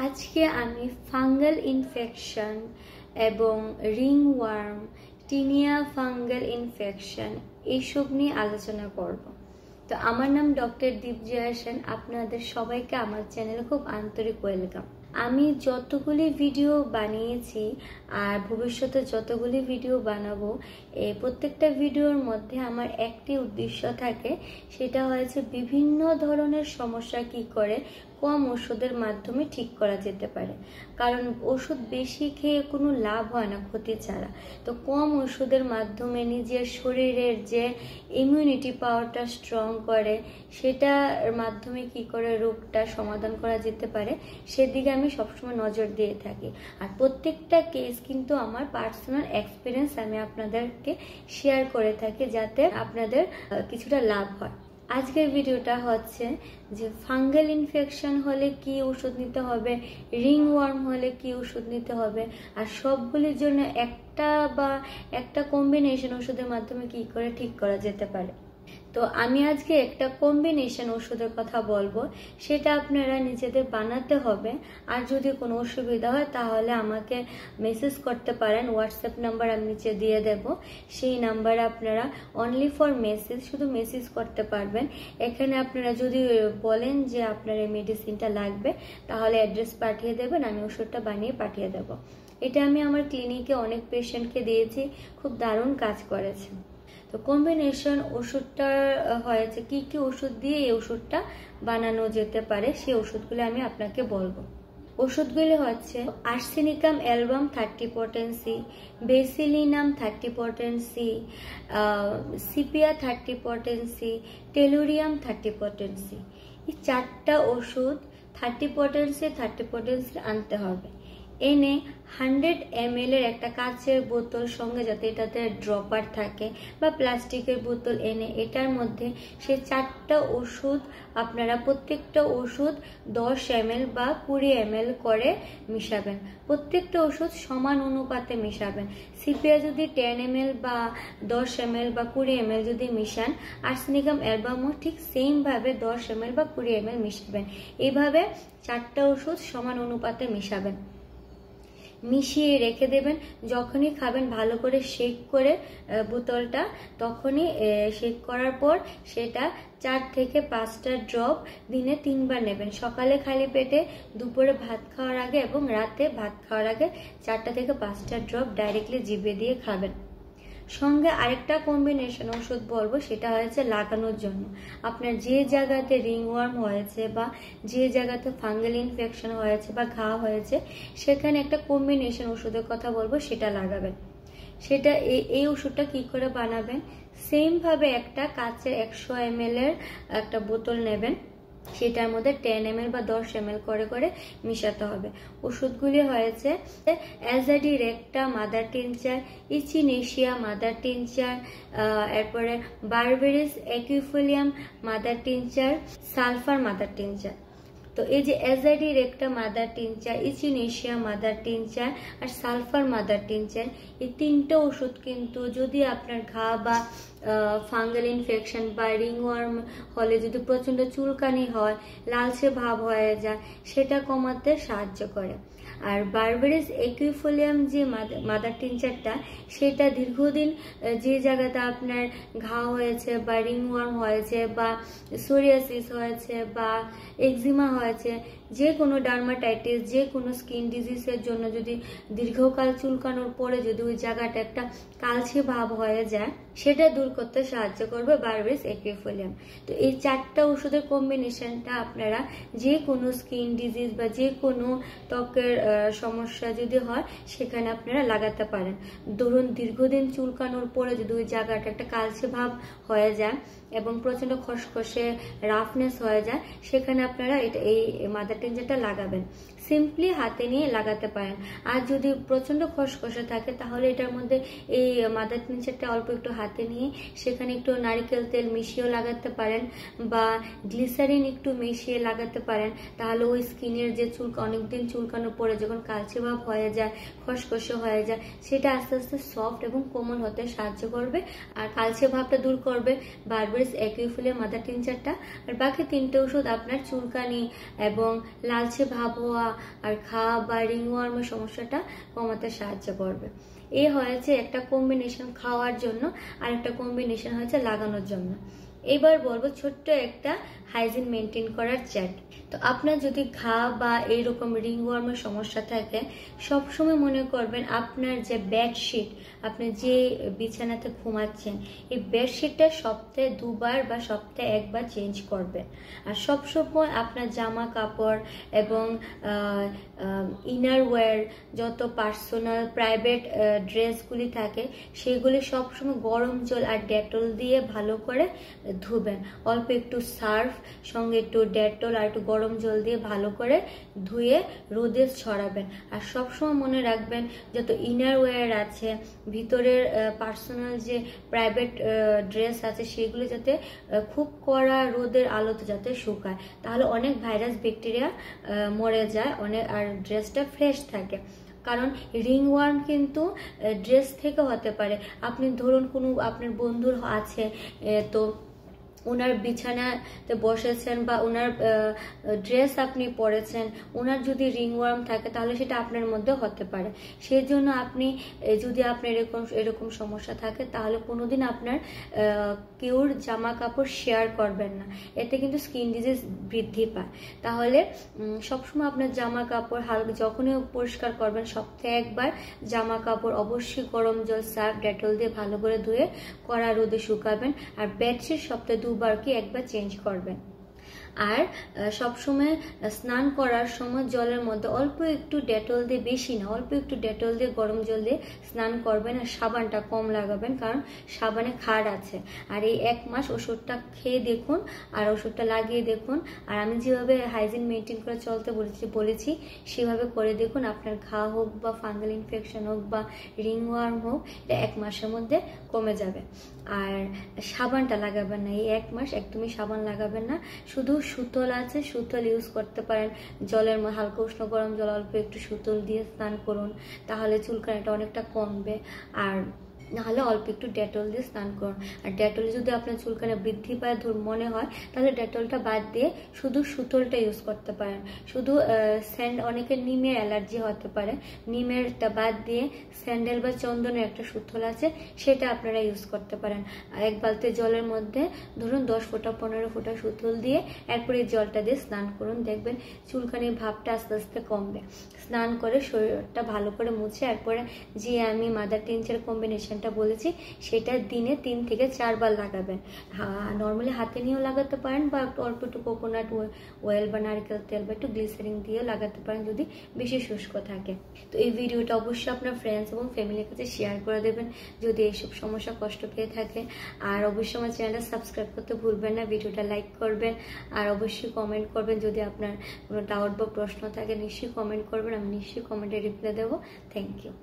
আজকে আমি fungal infection এবং রিংওয়ার্ম, টিনিয়া ফাঙ্গাল ইনফেকশন এইসব নিয়ে আলোচনা করব। তো আমার নাম ডক্টর দীপজয়া সেন। আপনাদের সবাইকে আমার চ্যানেলে খুব আন্তরিক ওয়েলকাম। আমি যতগুলি ভিডিও বানিয়েছি আর ভবিষ্যতে যতগুলি ভিডিও বানাবো, এই প্রত্যেকটা ভিডিওর মধ্যে আমার একটি উদ্দেশ্য থাকে, সেটা হয়েছে বিভিন্ন ধরনের সমস্যা কি করে কম ওষুধের মাধ্যমে ঠিক করা যেতে পারে। কারণ ওষুধ বেশি খেয়ে কোনো লাভ হয় না ক্ষতি ছাড়া। তো কম ওষুধের মাধ্যমে নিজের শরীরের যে ইমিউনিটি পাওয়ারটা স্ট্রং করে, সেটার মাধ্যমে কি করে রোগটা সমাধান করা যেতে পারে, সেদিকে আমি সবসময় নজর দিয়ে থাকি। আর প্রত্যেকটা কেস কিন্তু আমার পার্সোনাল এক্সপিরিয়েন্স আমি আপনাদেরকে শেয়ার করে থাকি, যাতে আপনাদের কিছুটা লাভ হয়। আজকের ভিডিওটা হচ্ছে যে ফাঙ্গাল ইনফেকশন হলে কি ওষুধ নিতে হবে, রিংওয়ার্ম হলে কি ওষুধ নিতে হবে, আর সবগুলির জন্য একটা কম্বিনেশন ওষুধের মাধ্যমে কি করে ঠিক করা যেতে পারে। তো আমি আজকে একটা কম্বিনেশন ওষুধের কথা বলবো, সেটা আপনারা নিজেদের বানাতে হবে। আর যদি কোনো অসুবিধা হয় তাহলে আমাকে মেসেজ করতে পারেন, হোয়াটসঅ্যাপ নাম্বার আমি নিচে দিয়ে দেব। সেই নাম্বারে আপনারা অনলি ফর মেসেজ, শুধু মেসেজ করতে পারবেন। এখানে আপনারা যদি বলেন যে আপনার এই মেডিসিনটা লাগবে, তাহলে অ্যাড্রেস পাঠিয়ে দেবেন, আমি ওষুধটা বানিয়ে পাঠিয়ে দেব। এটা আমি আমার ক্লিনিকে অনেক পেশেন্টকে দিয়েছি, খুব দারুণ কাজ করেছে। তো কম্বিনেশন ওষুধটা হয়েছে কি কি ওষুধ দিয়ে এই ওষুধটা বানানো যেতে পারে, সেই ওষুধগুলো আমি আপনাকে বলবো। ওষুধগুলি হচ্ছে arsenicum album 30 potency, Bacillinum 30 potency, sepia 30 potency, tellurium 30 potency. এই চারটা ওষুধ 30 পটেন্সি আনতে হবে। এনে 100 ml এর একটা কাচের বোতল সঙ্গে, যাতে এটাতে ড্রপার থাকে, বা প্লাস্টিকের বোতল এনে এটার মধ্যে সে চারটা ওষুধ আপনারা প্রত্যেকটা ওষুধ 10 ml বা 20 ml করে মিশাবেন। প্রত্যেকটা ওষুধ সমান অনুপাতে মিশাবেন। সিপিয়া যদি 10 ml বা 10 ml বা 20 ml যদি মিশান, আর্সেনিকাম অ্যালবামও ঠিক সেম ভাবে 10 ml বা 20 ml মিশাবেন। এইভাবে চারটা ওষুধ সমান অনুপাতে মিশাবেন, মিশিয়ে রেখে দেবেন। যখনই খাবেন ভালো করে শেক করে বোতলটা, তখনই শেক করার পর সেটা 4 থেকে 5টা ড্রপ দিনে 3 বার নেবেন। সকালে খালি পেটে, দুপুরে ভাত খাওয়ার আগে এবং রাতে ভাত খাওয়ার আগে 4টা থেকে 5টা ড্রপ ডাইরেক্টলি জিভে দিয়ে খাবেন। সঙ্গে আরেকটা কম্বিনেশন ওষুধ বলবো, সেটা হয়েছে লাগানোর জন্য। আপনার যে জায়গাতে রিংওয়ার্ম হয়েছে বা যে জায়গাতে ফাঙ্গাল ইনফেকশন হয়েছে বা ঘা হয়েছে, সেখানে একটা কম্বিনেশন ওষুধের কথা বলবো, সেটা লাগাবেন। সেটা এই ওষুধটা কি করে বানাবেন, সেম ভাবে একটা কাচের 100 ml এর একটা বোতল নেবেন, সেটার মধ্যে 10 ml বা 10 ml করে করে মিশাতে হবে। ওষুধগুলি হয়েছে azadirachta mother tincture, echinacea mother tincture, এরপরে berberis aquifolium mother tincture, sulphur mother tincture. তো এই যে azadirachta mother tincture, echinacea mother tincture আর সালফার মাদার টিনচার, এই তিনটা ওষুধ কিন্তু যদি আপনার ঘা বা ফাঙ্গাল ইনফেকশন বা রিংওয়ার্ম হলে যদি প্রচন্ড চুলকানি হয়, লালচে ভাব হয়ে যায়, সেটা কমাতে সাহায্য করে। আর বারবেরিস একুইফোলিয়াম যে মাদার টিনচারটা, সেটা দীর্ঘদিন যে জায়গাতে আপনার ঘা হয়েছে বা রিংওয়ার্ম হয়েছে বা সোরিয়াসিস হয়েছে বা এক্সিমা হয়েছে, যে কোনো ডার্মাটাইটিস, যে কোনো স্কিন ডিজিজের জন্য যদি দীর্ঘকাল চুলকানোর পরে যদি ওই জায়গাটা একটা কালচে ভাব হয়ে যায়, সেটা দূর করতে সাহায্য করবে বারবেরিস একুইফোলিয়াম। তো এই চারটা ওষুধের কম্বিনেশনটা আপনারা যে কোনো স্কিন ডিজিজ বা যে কোনো ত্বকের সমস্যা যদি হয়, সেখানে আপনারা লাগাতে পারেন। ধরুন দীর্ঘদিন চুলকানোর পরে যদি ওই জায়গাটা একটা কালচে ভাব হয়ে যায় এবং প্রচন্ড খসখসে রাফনেস হয়ে যায়, সেখানে আপনারা এই মাদার টিনচারটা লাগাবেন। সিম্পলি হাতে নিয়ে লাগাতে পারেন। আর যদি প্রচন্ড খসখসে থাকে, তাহলে এটার মধ্যে এই মাদার টিনচারটা অল্প একটু হাতে নিয়ে সেখানে একটু নারকেল তেল মিশিয়েও লাগাতে পারেন, বা গ্লিসারিন একটু মিশিয়ে লাগাতে পারেন। তাহলে ওই স্কিনের যে অনেকদিন চুলকানোর পরে যখন কালচে ভাব হয়ে যায়, খসখসে হয়ে যায়, সেটা আস্তে আস্তে সফট এবং কোমল হতে সাহায্য করবে আর কালচে ভাবটা দূর করবে। বারবার মরিচ, একুইফুলিয়া, মাদার টিনচারটা, আর বাকি 3টে ওষুধ আপনার চুলকানি এবং লালচে ভাব হওয়া আর ঘা বা রিংওয়ার্মের সমস্যাটা কমাতে সাহায্য করবে। এই হয়েছে একটা কম্বিনেশন খাওয়ার জন্য, আর একটা কম্বিনেশন হয়েছে লাগানোর জন্য। এবার বলবো ছোট্ট একটা হাইজিন মেনটেন করার চ্যাট। তো আপনার যদি ঘা বা এইরকম রিংওয়ার্মের সমস্যা থাকে, সবসময় মনে করবেন আপনার যে বেডশিট, আপনি যে বিছানাতে ঘুমাচ্ছেন, এই বেডশিটটা সপ্তাহে 2বার বা সপ্তাহে 1বার চেঞ্জ করবেন। আর সবসময় আপনার জামা কাপড় এবং ইনারওয়্যার, যত পার্সোনাল প্রাইভেট ড্রেসগুলি থাকে, সেগুলি সবসময় গরম জল আর ডেটল দিয়ে ভালো করে ধুবেন। অল্প একটু সার্ফ সঙ্গে একটু ডেটল আর একটু গরম জল দিয়ে ভালো করে ধুয়ে রোদে ছড়াবেন। আর সবসময় মনে রাখবেন যত ইনারওয়্যার আছে, ভিতরের পার্সোনাল যে প্রাইভেট ড্রেস আছে, সেগুলো যাতে খুব কড়া রোদের আলোতে যাতে শুকায়, তাহলে অনেক ভাইরাস ব্যাকটেরিয়া মরে যায় অনেক, আর ড্রেসটা ফ্রেশ থাকে। কারণ রিংওয়ার্ম কিন্তু ড্রেস থেকে হতে পারে। আপনি ধরুন কোনো আপনার বন্ধুর আছে, তো ওনার বিছানাতে বসেছেন বা ওনার ড্রেস আপনি পরেছেন, ওনার যদি রিংওয়ার্ম থাকে তাহলে সেটা আপনার মধ্যে হতে পারে। সেই জন্য আপনি যদি আপনার এরকম সমস্যা থাকে, তাহলে কোনোদিন আপনার কেউর জামা কাপড় শেয়ার করবেন না, এতে কিন্তু স্কিন ডিজিজ বৃদ্ধি পায়। তাহলে সবসময় আপনার জামা কাপড় যখনই পরিষ্কার করবেন, সপ্তাহে 1বার জামা কাপড় অবশ্যই গরম জল, সার্ফ, ডেটল দিয়ে ভালো করে ধুয়ে কড়া রোদে শুকাবেন। আর বেডশিট সপ্তাহে 2বার কি 1বার চেঞ্জ করবেন। আর সবসময় স্নান করার সময় জলের মধ্যে অল্প একটু ডেটল দিয়ে, বেশি না, অল্প একটু ডেটল দিয়ে গরম জল দিয়ে স্নান করবেন। আর সাবানটা কম লাগাবেন, কারণ সাবানে ক্ষার আছে। আর এই 1 মাস ওষুধটা খেয়ে দেখুন আর ওষুধটা লাগিয়ে দেখুন। আর আমি যেভাবে হাইজিন মেনটেন করে চলতে বলেছি সেভাবে করে দেখুন। আপনার ঘা হোক বা ফাঙ্গাল ইনফেকশন হোক বা রিংওয়ার্ম হোক, এটা 1 মাসের মধ্যে কমে যাবে। আর সাবানটা লাগাবেন না, এই 1 মাস একদমই সাবান লাগাবেন না। শুধু সুতল আছে, সুতল ইউজ করতে পারেন। জলের মধ্যে হালকা উষ্ণ গরম জল অল্প একটু সুতল দিয়ে স্নান করুন, তাহলে চুলকানিটা অনেকটা কমবে। আর নাহলে অল্প একটু ডেটল দিয়ে স্নান করুন। আর ডেটল যদি আপনার চুলকানি বৃদ্ধি পায় মনে হয়, তাহলে ডেটলটা বাদ দিয়ে শুধু সুতলটা ইউজ করতে পারেন। শুধু অনেকের নিমের অ্যালার্জি হতে পারে, নিমেরটা বাদ দিয়ে স্যান্ডেল বা চন্দনের একটা সুতল আছে, সেটা আপনারা ইউজ করতে পারেন। 1 বালতি জলের মধ্যে ধরুন 10 ফোঁটা 15 ফোঁটা সুতল দিয়ে এরপরে জলটা দিয়ে স্নান করুন, দেখবেন চুলকানির ভাবটা আস্তে আস্তে কমবে। স্নান করে শরীরটা ভালো করে মুছে এরপরে যে আমি মাদার টিনচার কম্বিনেশনটা বলেছি, সেটা দিনে 3 থেকে 4 বার লাগাবেন। নর্মালি হাতে নিয়েও লাগাতে পারেন, বা অল্প একটু কোকোনাট অয়েল বা নারকেল তেল বা একটু গ্লিসারিন দিয়েও লাগাতে পারেন যদি বেশি শুষ্ক থাকে। তো এই ভিডিওটা অবশ্যই আপনার ফ্রেন্ডস এবং ফ্যামিলির কাছে শেয়ার করে দেবেন যদি এইসব সমস্যা কষ্ট পেয়ে থাকে। আর অবশ্যই আমার চ্যানেলটা সাবস্ক্রাইব করতে ভুলবেন না, ভিডিওটা লাইক করবেন, আর অবশ্যই কমেন্ট করবেন। যদি আপনার কোনো ডাউট বা প্রশ্ন থাকে নিশ্চয়ই কমেন্ট করবেন, আমি নিশ্চয়ই কমেন্টে রিপ্লাই দেবো। Thank you.